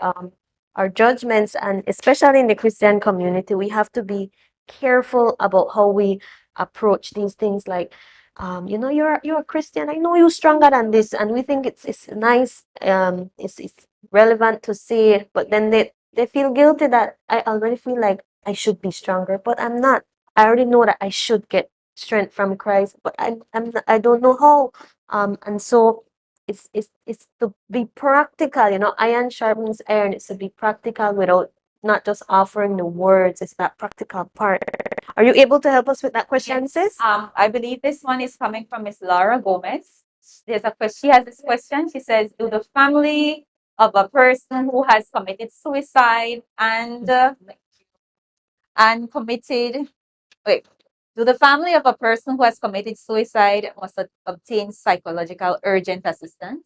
our judgments, and especially in the Christian community, we have to be careful about how we approach these things. Like, you know, you're a Christian. I know you're stronger than this, and we think it's nice. It's relevant to say, but then they feel guilty that I already feel like I should be stronger, but I'm not. I already know that I should get strength from Christ, but I don't know how. And so it's to be practical. You know, iron sharpens iron. It's to be practical without not just offering the words. It's that practical part. Are you able to help us with that question, sis? I believe this one is coming from Miss Laura Gomez. There's a question. She has this question. She says, "Do the family of a person who has committed suicide and committed wait, do the family of a person who has committed suicide must obtain psychological urgent assistance?"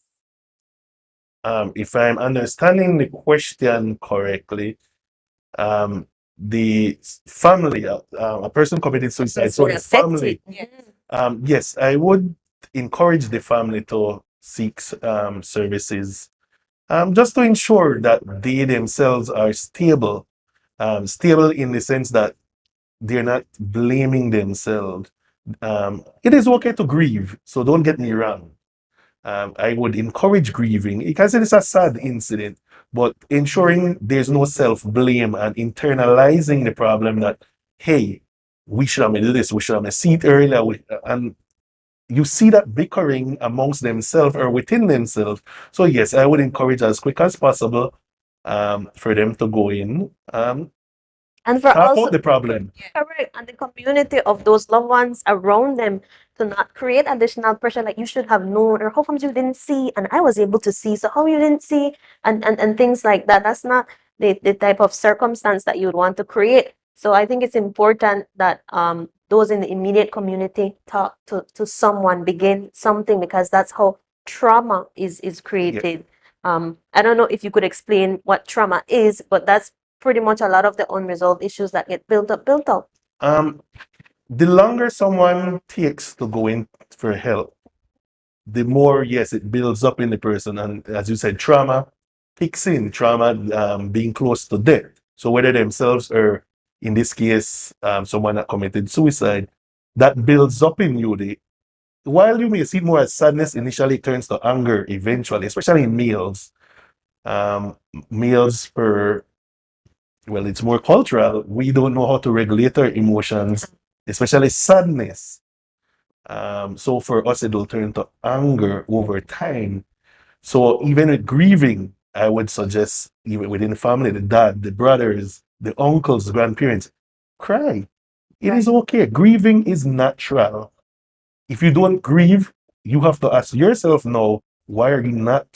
If I'm understanding the question correctly, the family, a person committed suicide, so the family, yes, I would encourage the family to seek services, just to ensure that they themselves are stable, stable in the sense that they're not blaming themselves. It is okay to grieve, so don't get me wrong. I would encourage grieving because it is a sad incident, but ensuring there's no self-blame and internalizing the problem that, hey, we should have made this, we should have seen it earlier, and you see that bickering amongst themselves or within themselves. So yes, I would encourage as quick as possible for them to go in and for talk also about the problem. correct, and the community of those loved ones around them, to not create additional pressure like you should have known, or how comes you didn't see and I was able to see, so how you didn't see, and things like that. That's not the type of circumstance that you would want to create. So I think it's important that those in the immediate community talk to someone, begin something, because that's how trauma is created. I don't know if you could explain what trauma is, but that's pretty much a lot of the unresolved issues that get built up. The longer someone takes to go in for help, the more, yes, it builds up in the person. And as you said, trauma kicks in, trauma being close to death. So whether themselves or, in this case, someone that committed suicide, that builds up in you. While you may see it more as sadness, initially it turns to anger eventually, especially in males. Males, well, it's more cultural. We don't know how to regulate our emotions, especially sadness. So for us, it will turn to anger over time. So even with grieving, I would suggest, even within the family, the dad, the brothers, the uncles, the grandparents, cry. It is okay. Grieving is natural. If you don't grieve, you have to ask yourself now, why are you not,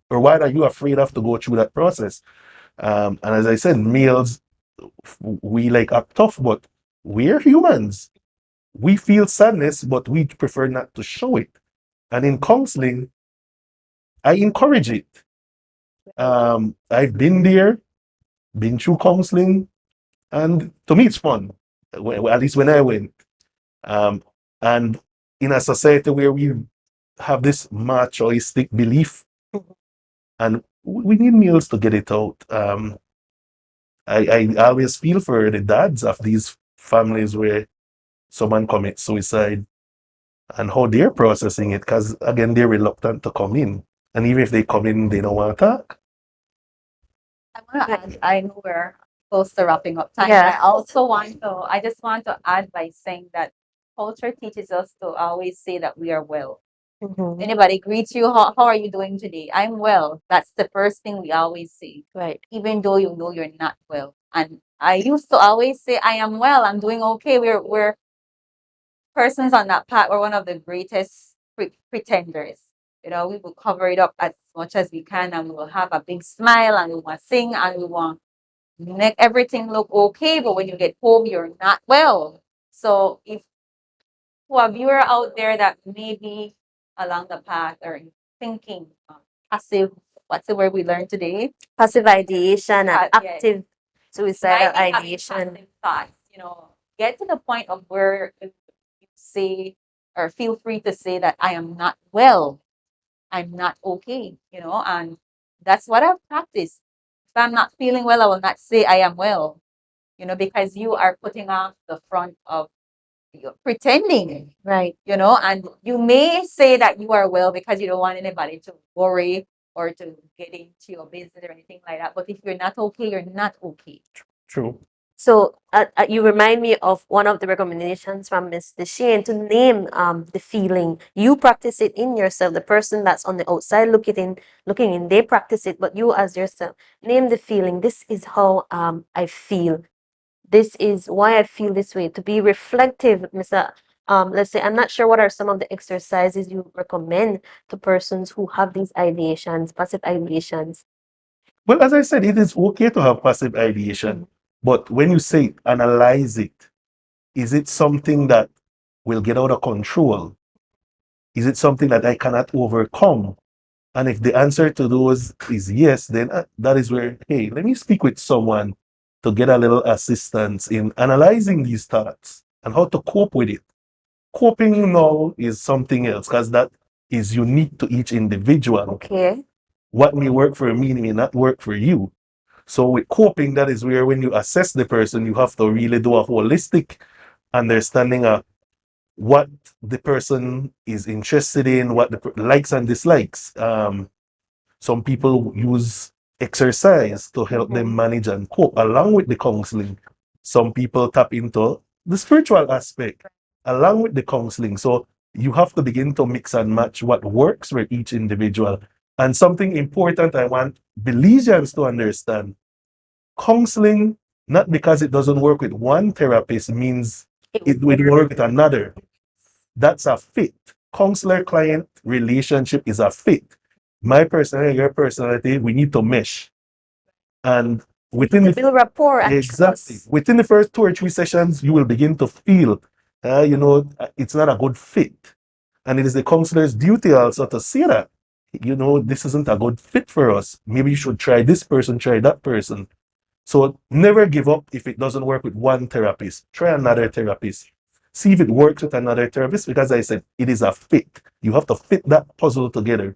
or why are you afraid of to go through that process? And as I said, males, we like act tough, but we're humans. We feel sadness, but we prefer not to show it. And in counseling, I encourage it. I've been there, been through counseling, and to me it's fun, at least when I went. And in a society where we have this machoistic belief, and we need males to get it out. I always feel for the dads of these families where someone commits suicide and how they're processing it, because again, they're reluctant to come in. And even if they come in, they don't want to talk. I want to add, I know we're close to wrapping up time. Yeah. I just want to add by saying that culture teaches us to always say that we are well. Anybody greets you, how are you doing today? I'm well. That's the first thing we always say. Right. Even though you know you're not well. And I used to always say, I am well, I'm doing okay. We're persons on that path. We're one of the greatest pretenders. You know, we will cover it up as much as we can, and we will have a big smile, and we want to sing, and we want to make everything look okay. But when you get home, you're not well. So if to a viewer out there that maybe along the path or thinking passive, what's the word we learned today? Passive ideation and Yeah. active suicidal Might be having ideation. passive thoughts, you know, get to the point of where you say or feel free to say that I am not well, I'm not okay, you know, and that's what I've practiced. If I'm not feeling well, I will not say I am well, you know, because you are putting off the front of you're pretending, Right. you know, and you may say that you are well because you don't want anybody to worry or to get into your business or anything like that. But if you're not okay, you're not okay. True. So you remind me of one of the recommendations from Ms. Deshane to name the feeling. You practice it in yourself. The person that's on the outside looking in, they practice it, but you as yourself name the feeling. This is how I feel. This is why I feel this way. To be reflective, Mr. Let's say, I'm not sure what are some of the exercises you recommend to persons who have these ideations, passive ideations. Well, as I said, it is okay to have passive ideation, but when you say analyze it, is it something that will get out of control? Is it something that I cannot overcome? And if the answer to those is yes, then that is where, hey, let me speak with someone to get a little assistance in analyzing these thoughts and how to cope with it. Coping now is something else because that is unique to each individual. Okay. What may work for me may not work for you. So with coping, that is where when you assess the person, you have to really do a holistic understanding of what the person is interested in, what the likes and dislikes. Some people use exercise to help them manage and cope along with the counseling. Some people tap into the spiritual aspect along with the counseling. So you have to begin to mix and match what works for each individual. And something important I want Belizeans to understand, counseling, not because it doesn't work with one therapist means it will work with another. That's a fit. Counselor-client relationship is a fit. My personality, your personality, we need to mesh. And within to build rapport and exactly trust. within the first 2 or 3 sessions, you will begin to feel, it's not a good fit. And it is the counselor's duty also to say that, this isn't a good fit for us. Maybe you should try this person, try that person. So never give up if it doesn't work with one therapist. Try another therapist. See if it works with another therapist, because I said it is a fit. You have to fit that puzzle together.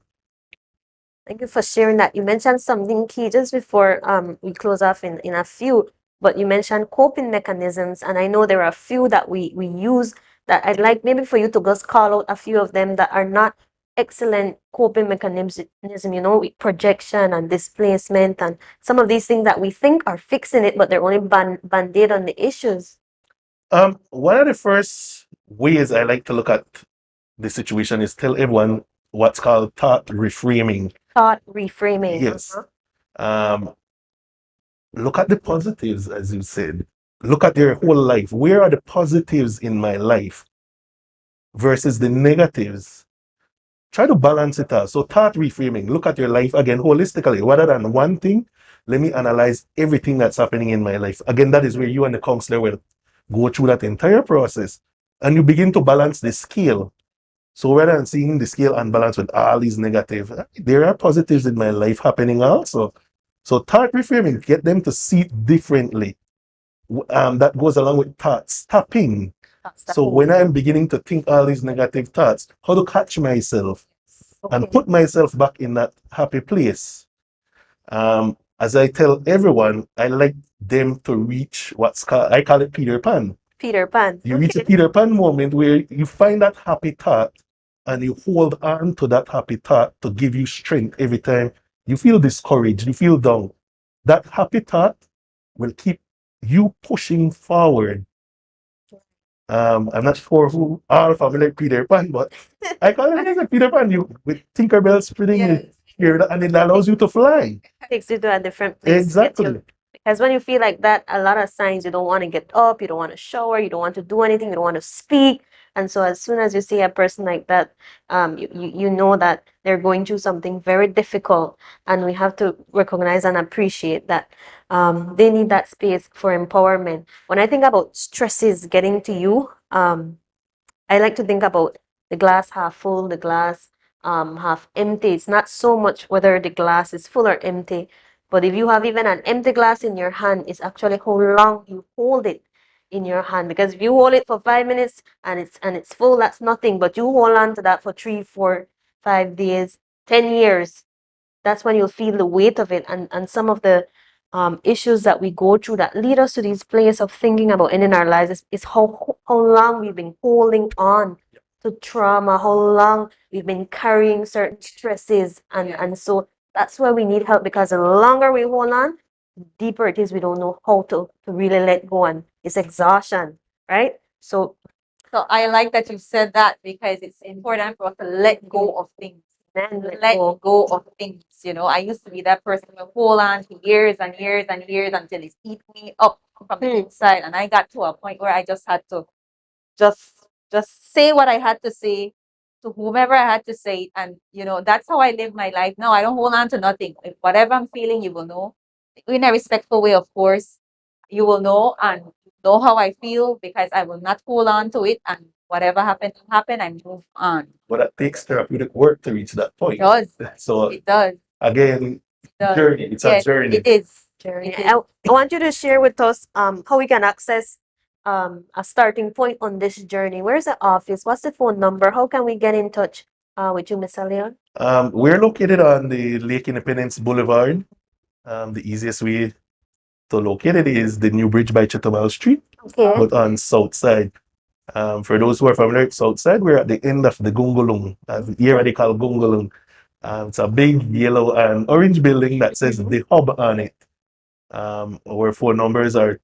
Thank you for sharing that. You mentioned something key just before we close off in a few, but you mentioned coping mechanisms, and I know there are a few that we use that I'd like maybe for you to just call out a few of them that are not excellent coping mechanism, with projection and displacement and some of these things that we think are fixing it, but they're only band-aid on the issues. One of the first ways I like to look at the situation is tell everyone what's called thought reframing. Thought reframing. Yes. Look at the positives, as you said. Look at your whole life. Where are the positives in my life versus the negatives? Try to balance it out. So thought reframing. Look at your life again holistically. Rather than one thing, let me analyze everything that's happening in my life. Again, that is where you and the counselor will go through that entire process. And you begin to balance the scale. So rather than seeing the scale unbalanced with all these negative, there are positives in my life happening also. So thought reframing, get them to see it differently. That goes along with thought stopping. So when I'm beginning to think all these negative thoughts, how to catch myself and put myself back in that happy place. As I tell everyone, I like them to reach what's called, I call it Peter Pan. Peter Pan. You reach a Peter Pan moment where you find that happy thought and you hold on to that happy thought to give you strength every time you feel discouraged, you feel down. That happy thought will keep you pushing forward. I'm not sure who all familiar with Peter Pan, but I call it as a Peter Pan. You with Tinkerbell spreading here, and it allows you to fly. Takes you to a different place. Exactly. Because when you feel like that, a lot of signs you don't want to get up, you don't want to shower, you don't want to do anything, you don't want to speak. And so as soon as you see a person like that, you know that they're going through something very difficult, and we have to recognize and appreciate that they need that space for empowerment. When I think about stresses getting to you, I like to think about the glass half full, the glass half empty. It's not so much whether the glass is full or empty, but if you have even an empty glass in your hand, it's actually how long you hold it in your hand. Because if you hold it for 5 minutes and it's full, that's nothing. But you hold on to that for 3, 4, 5 days, 10 years, that's when you'll feel the weight of it. And some of the issues that we go through that lead us to this place of thinking about ending our lives is how long we've been holding on to trauma, how long we've been carrying certain stresses, and so that's why we need help, because the longer we hold on, the deeper it is we don't know how to really let go, and it's exhaustion, right? So I like that you said that, because it's important for us to let go of things. then Let go of things. You know, I used to be that person who hold on to years and years and years until it's eat me up from the inside. And I got to a point where I just had to just say what I had to say to whomever I had to say it. And you know, that's how I live my life now. I don't hold on to nothing. If whatever I'm feeling, you will know. In a respectful way, of course. You will know and know how I feel, because I will not hold on to it, and whatever happened, I move on. But it takes therapeutic work to reach that point. It does. So It does. again, journey. It's a Yes, journey. It is. I want you to share with us how we can access a starting point on this journey. Where's the office? What's the phone number? How can we get in touch with you, Mr. Leon? We're located on the Lake Independence Boulevard. The easiest way to locate it is the new bridge by Chetamal Street, but on south side. For those who are familiar with south side, we're at the end of the Gungulung, here they call Gungulung. It's a big yellow and orange building that says the hub on it. Our phone numbers are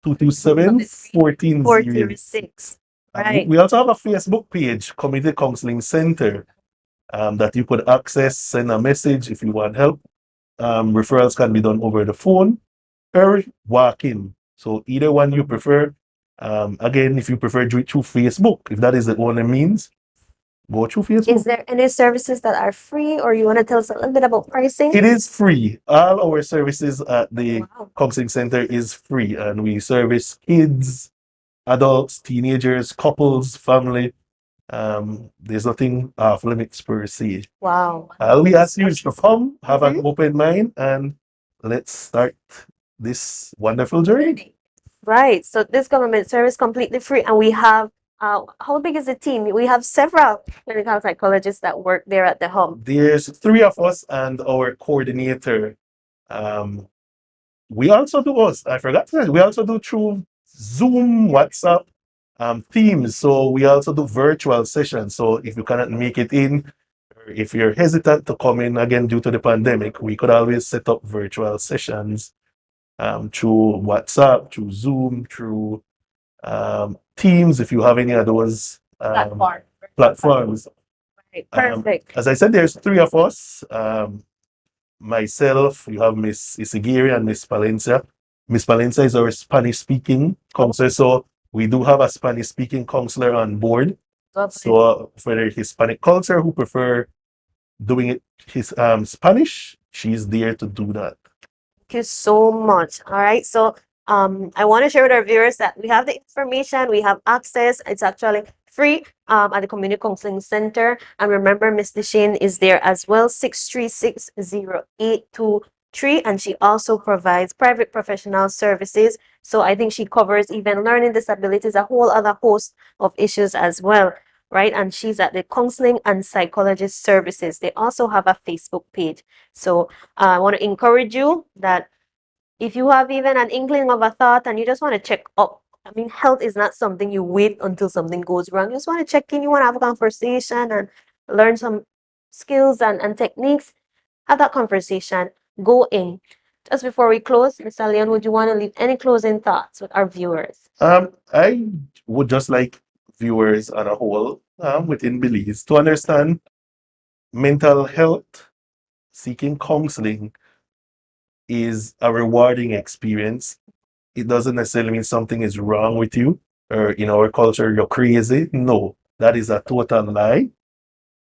227-1406. Right. We also have a Facebook page, Community Counselling Center, that you could access, send a message if you want help. Referrals can be done over the phone or walk-in. So either one you prefer. Again, if you prefer, do it through Facebook. If that is the only means, go through Facebook. Is there any services that are free, or you want to tell us a little bit about pricing? It is free. All our services at the Counseling Center is free, and we service kids, adults, teenagers, couples, family. There's nothing off limits per se. Wow. All we ask you is to come, have an open mind, and let's start this wonderful journey. Right. So this government service completely free, and we have how big is the team? We have several clinical psychologists that work there at the hub. There's 3 of us and our coordinator. We also do I forgot to say, we also do through Zoom, WhatsApp, Teams. So we also do virtual sessions. So if you cannot make it in, or if you're hesitant to come in again due to the pandemic, we could always set up virtual sessions through WhatsApp, through Zoom, through Teams, if you have any of those platforms. Right. Perfect. As I said, there's 3 of us. Myself, you have Miss Isigiri and Miss Palencia. Miss Palencia is our Spanish-speaking counselor, so we do have a Spanish-speaking counselor on board. So for the Hispanic culture who prefer doing it Spanish, she's there to do that. Thank you so much. All right. So I want to share with our viewers that we have the information, we have access. It's actually free at the Community Counseling Center. And remember, Ms. Deshane is there as well, 636-0820. 3, and she also provides private professional services. So I think she covers even learning disabilities, a whole other host of issues as well, right? And she's at the Counselling and Psychologist Services. They also have a Facebook page. So I want to encourage you that if you have even an inkling of a thought and you just want to check up, I mean, health is not something you wait until something goes wrong. You just want to check in, you want to have a conversation and learn some skills and techniques. Have that conversation. Go in. Just before we close, Mr. Leon, would you want to leave any closing thoughts with our viewers? I would just like viewers on a whole within Belize to understand mental health, seeking counseling is a rewarding experience. It doesn't necessarily mean something is wrong with you or in our culture you're crazy. No, that is a total lie.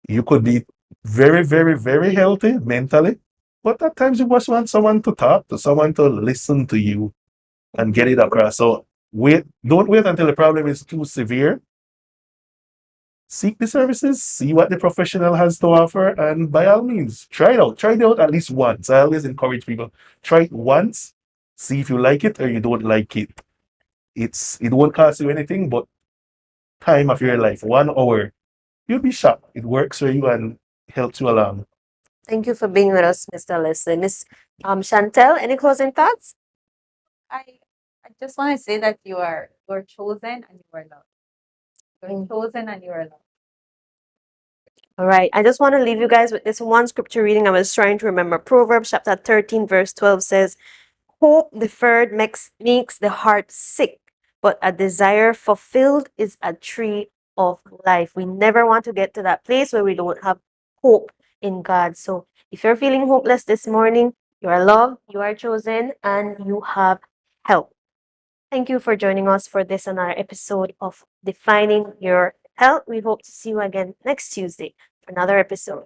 You could be very, very, very healthy mentally, but at times you just want someone to talk to, someone to listen to you and get it across. So don't wait until the problem is too severe. Seek the services, see what the professional has to offer, and by all means, try it out. Try it out at least once. I always encourage people, try it once, see if you like it or you don't like it. It won't cost you anything but time of your life, 1 hour. You'll be shocked. It works for you and helps you along. Thank you for being with us, Mr. Leslie. Miss Chantel, any closing thoughts? I just want to say that you're chosen and you are loved. You're chosen and you are loved. All right. I just want to leave you guys with this one scripture reading. I was trying to remember. Proverbs chapter 13, verse 12 says, "Hope deferred makes the heart sick, but a desire fulfilled is a tree of life." We never want to get to that place where we don't have hope in God. So if you're feeling hopeless this morning, you are loved, you are chosen, and you have help. Thank you for joining us for this another episode of Defining Your Health. We hope to see you again next Tuesday for another episode.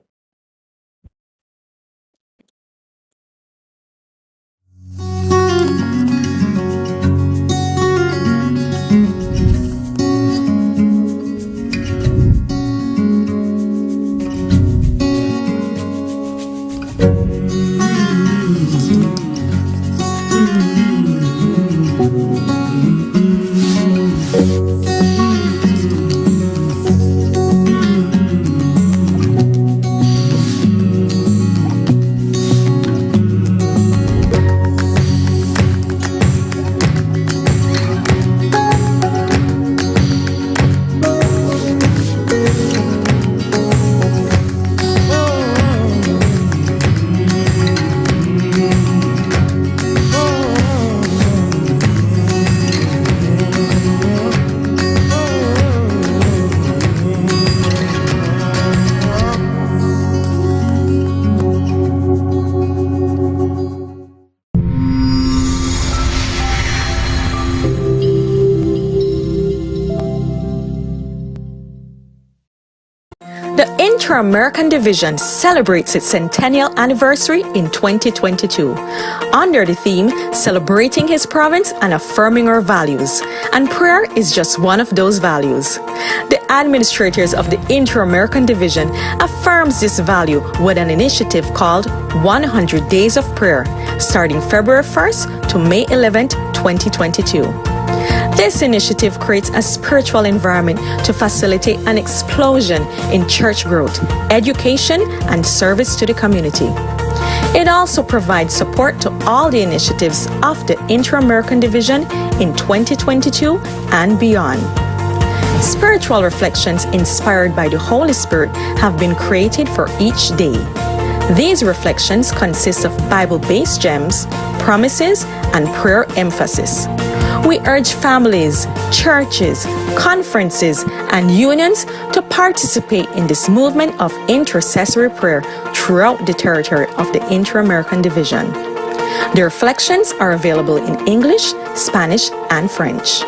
Inter-American Division celebrates its centennial anniversary in 2022 under the theme Celebrating His Province and Affirming Our Values, and prayer is just one of those values. The administrators of the Inter-American Division affirms this value with an initiative called 100 Days of Prayer, starting February 1st to May 11th, 2022. This initiative creates a spiritual environment to facilitate an explosion in church growth, education, and service to the community. It also provides support to all the initiatives of the Inter-American Division in 2022 and beyond. Spiritual reflections inspired by the Holy Spirit have been created for each day. These reflections consist of Bible-based gems, promises, and prayer emphasis. We urge families, churches, conferences, and unions to participate in this movement of intercessory prayer throughout the territory of the Inter-American Division. The reflections are available in English, Spanish, and French.